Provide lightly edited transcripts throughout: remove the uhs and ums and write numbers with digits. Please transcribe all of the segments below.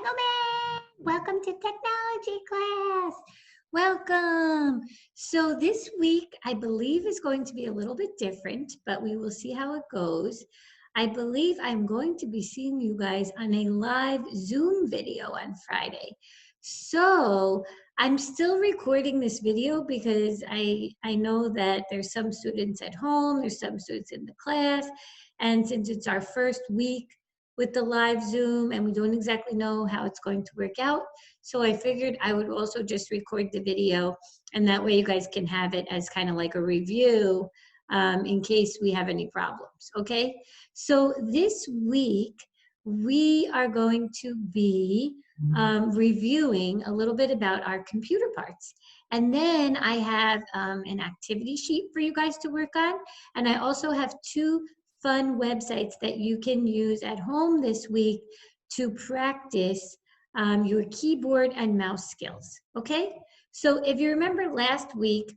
Lego Man! Welcome to technology class. Welcome. So this week, I believe is going to be a little bit different, but we will see how it goes. I believe I'm going to be seeing you guys on a live Zoom video on Friday. So I'm still recording this video because I know that there's some students at home, there's some students in the class, and since it's our first week with the live Zoom and we don't exactly know how it's going to work out. So I figured I would also just record the video and that way you guys can have it as kind of like a review in case we have any problems, okay? So this week, we are going to be reviewing a little bit about our computer parts. And then I have an activity sheet for you guys to work on. And I also have two fun websites that you can use at home this week to practice your keyboard and mouse skills, okay? So if you remember last week,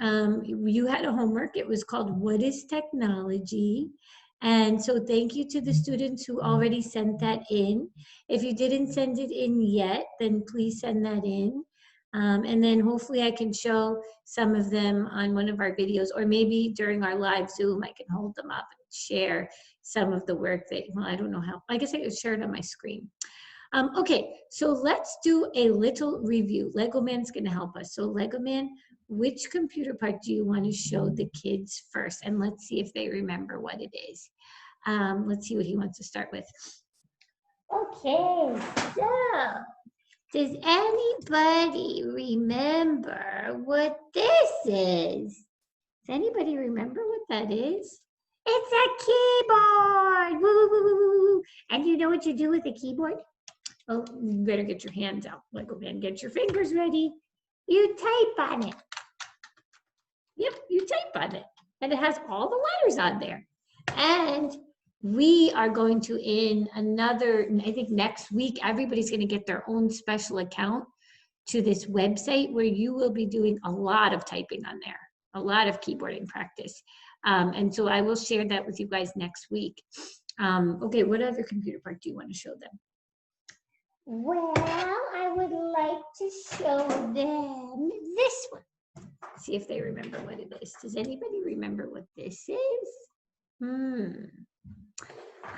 you had a homework. It was called What is Technology? And so thank you to the students who already sent that in. If you didn't send it in yet, then please send that in. And then hopefully I can show some of them on one of our videos, or maybe during our live Zoom, I can hold them up and share some of the work that, well, I don't know how, I guess I could share it on my screen. Okay, so let's do a little review. Lego Man's gonna help us. So Lego Man, which computer part do you want to show the kids first? And let's see if they remember what it is. Let's see what he wants to start with. Okay, so does anybody remember what this is? Does anybody remember what that is? It's a keyboard! Woo, woo, woo, woo, woo. And you know what you do with a keyboard? Oh, you better get your hands out, Lego Man. Get your fingers ready. You type on it. Yep, you type on it. And it has all the letters on there. And we are going to, in another, I think next week, everybody's going to get their own special account to this website where you will be doing a lot of typing on there, a lot of keyboarding practice. And so I will share that with you guys next week. Okay, what other computer part do you want to show them? Well, I would like to show them this one. See if they remember what it is. Does anybody remember what this is?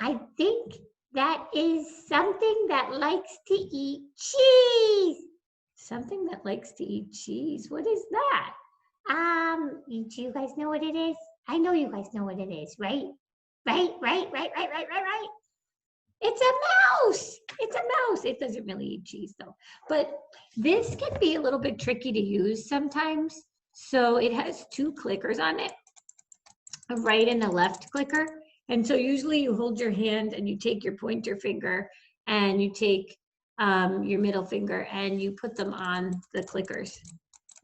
I think that is something that likes to eat cheese. Something that likes to eat cheese. What is that? Do you guys know what it is? I know you guys know what it is, right? Right. It's a mouse. It's a mouse. It doesn't really eat cheese though. But this can be a little bit tricky to use sometimes. So it has two clickers on it, a right and a left clicker. And so usually you hold your hand and you take your pointer finger and you take your middle finger and you put them on the clickers.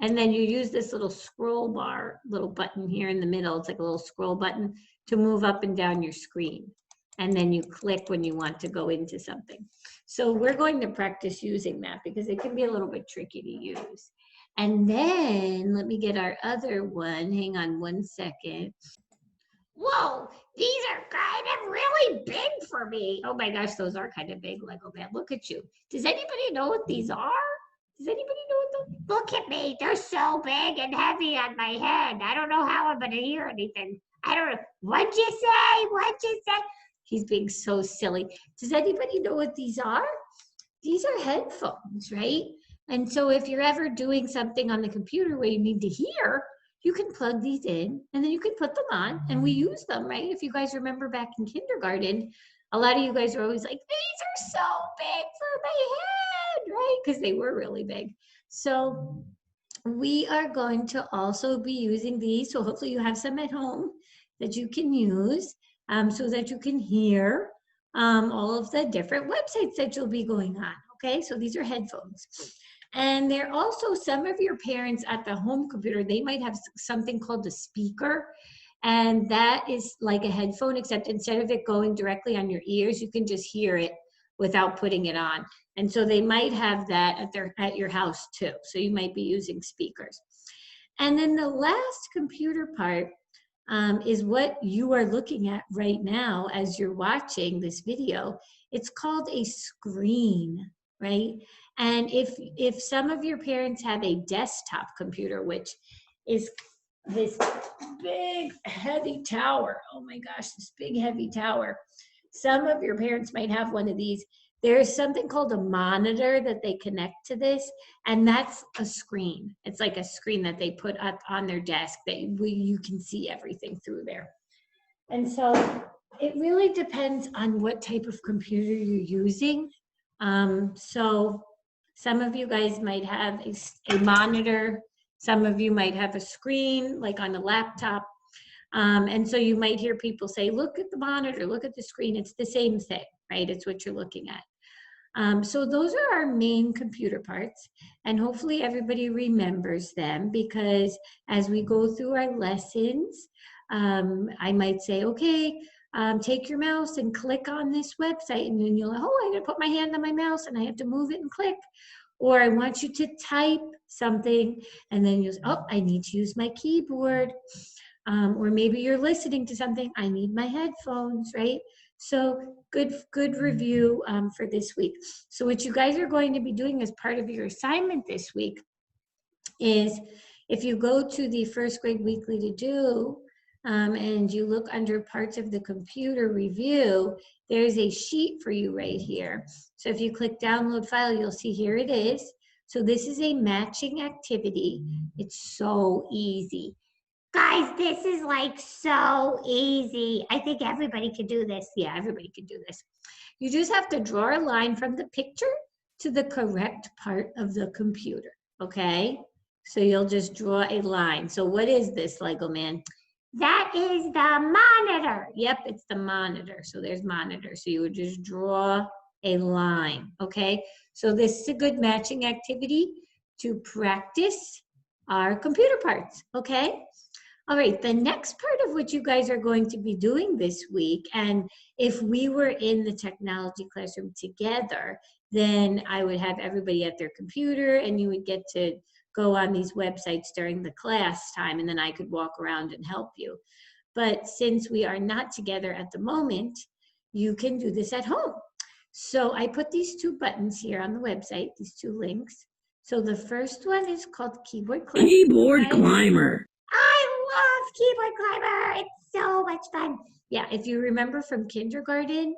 And then you use this little scroll bar, little button here in the middle. It's like a little scroll button to move up and down your screen. And then you click when you want to go into something. So we're going to practice using that because it can be a little bit tricky to use. And then let me get our other one. Hang on one second. Whoa, these are kind of really big for me. Oh my gosh, those are kind of big, Lego Man. Look at you. Does anybody know what these are? Does anybody know what those? Look at me. They're so big and heavy on my head. I don't know how I'm going to hear anything. I don't know. What'd you say? What'd you say? He's being so silly. Does anybody know what these are? These are headphones, right? And so if you're ever doing something on the computer where you need to hear, you can plug these in and then you can put them on and we use them, right? If you guys remember back in kindergarten, a lot of you guys are always like, these are so big for my head, right? Because they were really big. So we are going to also be using these. So hopefully you have some at home that you can use so that you can hear all of the different websites that you'll be going on, okay? So these are headphones. And they're also, some of your parents at the home computer, they might have something called a speaker. And that is like a headphone, except instead of it going directly on your ears, you can just hear it without putting it on. And so they might have that at your house too. So you might be using speakers. And then the last computer part is what you are looking at right now as you're watching this video. It's called a screen. right? And if some of your parents have a desktop computer, which is this big heavy tower, oh my gosh, this big heavy tower, some of your parents might have one of these. There's something called a monitor that they connect to this, and that's a screen. It's like a screen that they put up on their desk that you can see everything through there. And so it really depends on what type of computer you're using. So some of you guys might have a monitor. Some of you might have a screen, like on a laptop. And so you might hear people say, look at the monitor, look at the screen. It's the same thing, right? It's what you're looking at. So those are our main computer parts, and hopefully everybody remembers them, because as we go through our lessons, I might say, okay, take your mouse and click on this website, and then you'll, oh, I'm gonna put my hand on my mouse and I have to move it and click. Or I want you to type something, and then you'll, oh, I need to use my keyboard. Or maybe you're listening to something, I need my headphones, right? So good review for this week. So what you guys are going to be doing as part of your assignment this week is, if you go to the First Grade Weekly to Do, and you look under parts of the computer review, there's a sheet for you right here. So if you click download file, you'll see here it is. So this is a matching activity. It's so easy. Guys, this is like so easy. I think everybody could do this. Yeah, everybody could do this. You just have to draw a line from the picture to the correct part of the computer, okay? So you'll just draw a line. So what is this, Lego man? That is the monitor. Yep, it's the monitor. So there's monitor. So you would just draw a line, okay? So this is a good matching activity to practice our computer parts, okay? All right, the next part of what you guys are going to be doing this week, and if we were in the technology classroom together, then I would have everybody at their computer and you would get to go on these websites during the class time, and then I could walk around and help you. But since we are not together at the moment, you can do this at home. So I put these two buttons here on the website, these two links. So the first one is called Keyboard Climber. Keyboard Climber. I love Keyboard Climber. It's so much fun. Yeah, if you remember from kindergarten,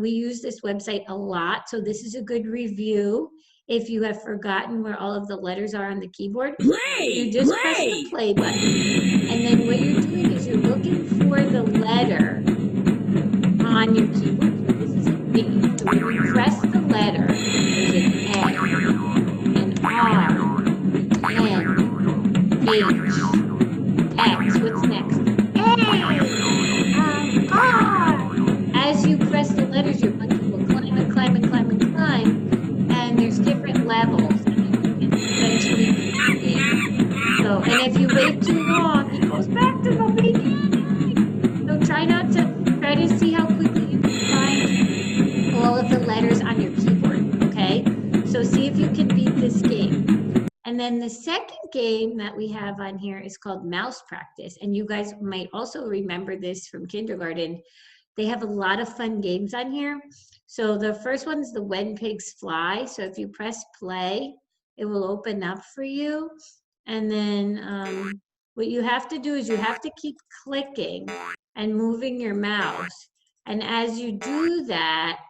we use this website a lot. So this is a good review. If you have forgotten where all of the letters are on the keyboard, you just press the play button. And then what you're doing is you're looking for the letter on your keyboard. So this is a B. So when you press the letter, there's an A, an R, an N, H, X. What's next? A, R. As you press the letters, your monkey will climb and climb and climb and climb. And there's different levels, and then you can eventually begin. So, and if you wait too long, it goes back to the beginning. So try to see how quickly you can find all of the letters on your keyboard, okay? So see if you can beat this game. And then the second game that we have on here is called Mouse Practice. And you guys might also remember this from kindergarten. They have a lot of fun games on here. So the first one's the When Pigs Fly. So if you press play, it will open up for you. And then what you have to do is you have to keep clicking and moving your mouse. And as you do that,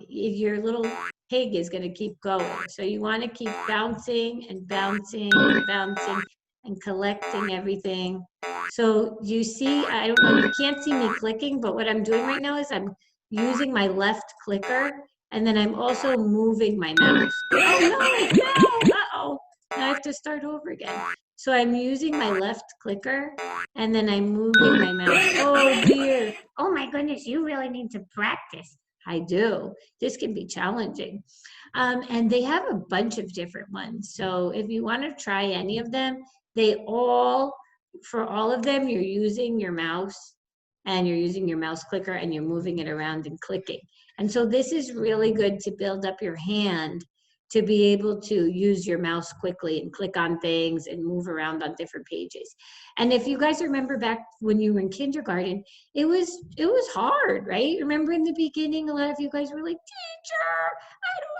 your little pig is going to keep going. So you want to keep bouncing and bouncing and bouncing and collecting everything. So you see, I don't know, you can't see me clicking, but what I'm doing right now is I'm using my left clicker, and then I'm also moving my mouse. Oh no, uh-oh. Now I have to start over again. So I'm using my left clicker, and then I'm moving my mouse. Oh dear. Oh my goodness, you really need to practice. I do. This can be challenging. And they have a bunch of different ones. So if you want to try any of them, for all of them, you're using your mouse and you're using your mouse clicker and you're moving it around and clicking. And so this is really good to build up your hand to be able to use your mouse quickly and click on things and move around on different pages. And if you guys remember back when you were in kindergarten, it was hard, right? Remember in the beginning, a lot of you guys were like, teacher,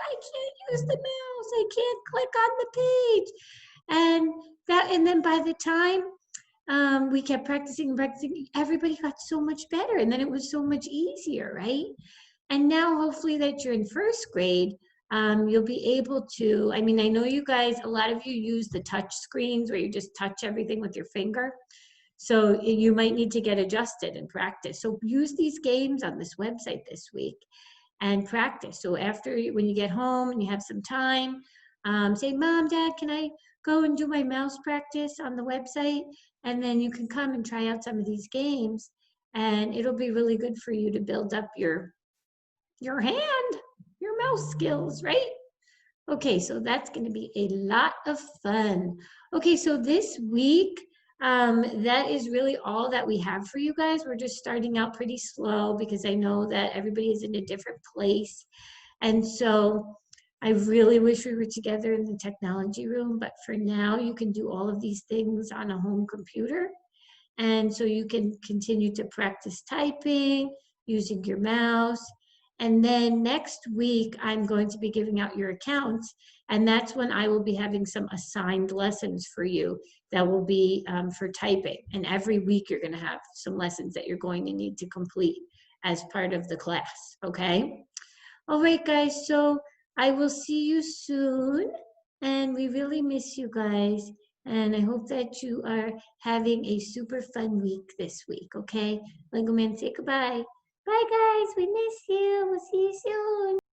I can't use the mouse. I can't click on the page. And then by the time we kept practicing and practicing, everybody got so much better. And then it was so much easier, right? And now hopefully that you're in first grade, you'll be able to, I mean, I know you guys, a lot of you use the touch screens where you just touch everything with your finger. So you might need to get adjusted and practice. So use these games on this website this week and practice. So after, when you get home and you have some time, say, Mom, Dad, can I go and do my mouse practice on the website? And then you can come and try out some of these games, and it'll be really good for you to build up your hand, your mouse skills, right? Okay, so that's going to be a lot of fun. Okay, so this week, that is really all that we have for you guys. We're just starting out pretty slow because I know that everybody is in a different place. And so I really wish we were together in the technology room, but for now you can do all of these things on a home computer. And so you can continue to practice typing, using your mouse. And then next week, I'm going to be giving out your accounts. And that's when I will be having some assigned lessons for you that will be for typing. And every week, you're going to have some lessons that you're going to need to complete as part of the class. Okay? All right, guys. So I will see you soon. And we really miss you guys. And I hope that you are having a super fun week this week, okay? Lego Man, say goodbye. Bye, guys. We miss you. We'll see you soon.